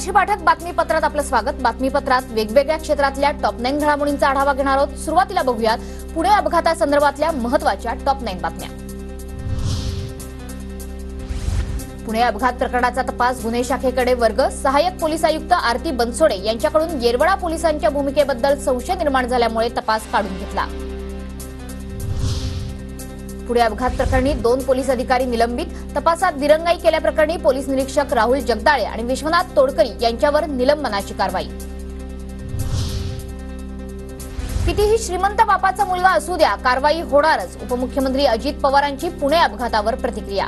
वर्षी पाठक बातमीपत्रात आपलं स्वागत। बातमीपत्रात वेगवेगळ्या क्षेत्रातल्या टॉप 9 घडामोडींचा आढावा घेणार आहोत। सुरुवातीला बघूयात पुणे अपघातासंदर्भातल्या महत्त्वाच्या टॉप 9 बातम्या। पुणे अपघात प्रकरणाचा तपास गुन्हे शाखेकडे वर्ग। सहाय्यक पोलीस आयुक्त आरती बनसोडे यांच्याकडून येरवडा पोलिसांच्या भूमिकेबद्दल संशय निर्माण झाल्यामुळे तपास काढून घेतला। पुणे अपघात प्रकरणी 2 पोलीस अधिकारी निलंबित। तपासात दिरंगाई केल्याप्रकरणी पोलीस निरीक्षक राहुल जगदाळे आणि विश्वनाथ तोडकरी यांच्यावर निलंबनाची कारवाई। कितीही श्रीमंत बापाचा मुलगा असू द्या, कारवाई होणारच। उपमुख्यमंत्री अजित पवारांची पुणे अपघातावर प्रतिक्रिया।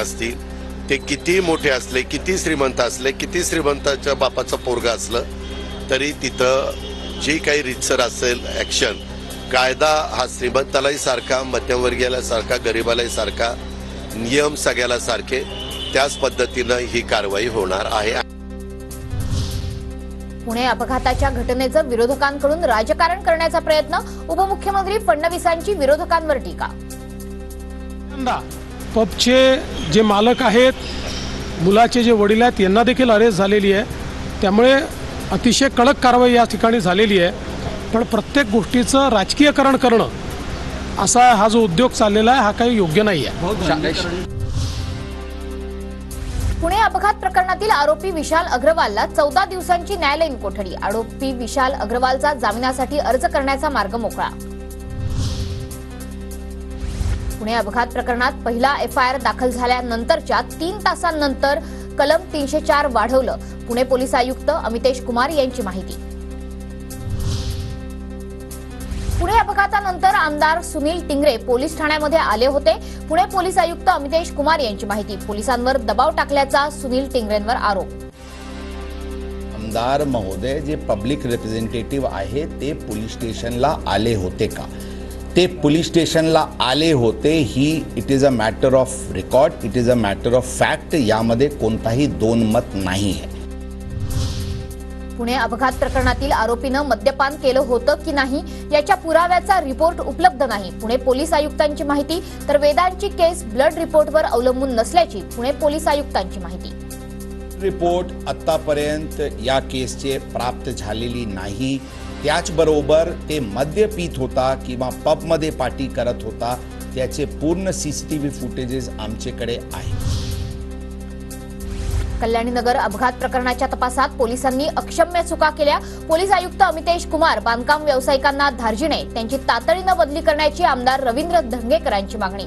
असतील ते किती मोठे असले, किती श्रीमंत असले, किती श्रीमंताच्या बापाचा पोरगा असलं तरी तिथं जी काही रितसर असेल ऍक्शन, कायदा हा श्रीमंतालाही सारखा, मध्यमवर्गीयाला सारखा, गरीबालाही सारखा, नियम सगळ्याला सारखे, त्याच पद्धतीनं ही कारवाई होणार आहे। पुणे अपघाताच्या घटनेचं विरोधकांकडून राजकारण करण्याचा प्रयत्न। उपमुख्यमंत्री फडणवीसांची विरोधकांवर टीका। पबचे जे मालक आहेत, मुलाचे जे वडील आहेत, यांना देखील अरेस्ट झालेली आहे। त्यामुळे अतिशय कडक कारवाई या ठिकाणी झालेली आहे। पण प्रत्येक गोष्टीचं राजकीयकरण करणं असा हा जो उद्योग चाललेला आहे, हा काही योग्य नाही आहे। पुणे अपघात प्रकरणातील आरोपी विशाल अग्रवालला 14 दिवसांची न्यायालयीन कोठडी। आरोपी विशाल अग्रवालचा जामिनासाठी अर्ज करण्याचा मार्ग मोकळा। पुणे अपघात प्रकरणात पहिला एफआयआर दाखल झाल्यानंतरच्या 3 तासांनंतर कलम 304 वाढवलं। पुणे पोलीस आयुक्त अमितेश कुमार यांची माहिती। पुणे अपघातानंतर आमदार सुनील टिंगरे पोलीस ठाण्यामध्ये आले होते। पुणे पोलीस आयुक्त अमितेश कुमार यांची माहिती। पोलिसांवर दबाव टाकल्याचा सुनील टिंगरेंवर आरोप। आमदार महोदय जे पब्लिक रिप्रेझेंटेटिव्ह आहे ते पोलीस स्टेशनला आले होते का? ते पोलीस स्टेशनला आले होते ही it is a matter of record, it is a matter of fact. यामध्ये कोणताही दोन मत नाही आहे। पुणे अपघात प्रकरणातील आरोपीनं मद्यपान केलं होतं की नाही याच्या पुराव्याचा रिपोर्ट उपलब्ध नाही। पुणे पोलीस आयुक्तांची माहिती। तर वेदांची केस ब्लड रिपोर्टवर अवलंबून नसल्याची पुणे पोलीस आयुक्तांची माहिती। रिपोर्ट आतापर्यंत या केसचे प्राप्त झालेली नाही। त्याचबरोबर ते मद्य पीत होता किंवा पबमध्ये पार्टी करत होता त्याचे पूर्ण सीसीटीव्ही फुटेजेस आमच्याकडे आहे। कल्याणीनगर अपघात प्रकरणाच्या तपासात पोलिसांनी अक्षम्य चुका केल्या। पोलीस आयुक्त अमितेश कुमार बांधकाम व्यावसायिकांना धार्जिणे त्यांची तातडीनं बदली करण्याची आमदार रवींद्र धंगेकरांची मागणी।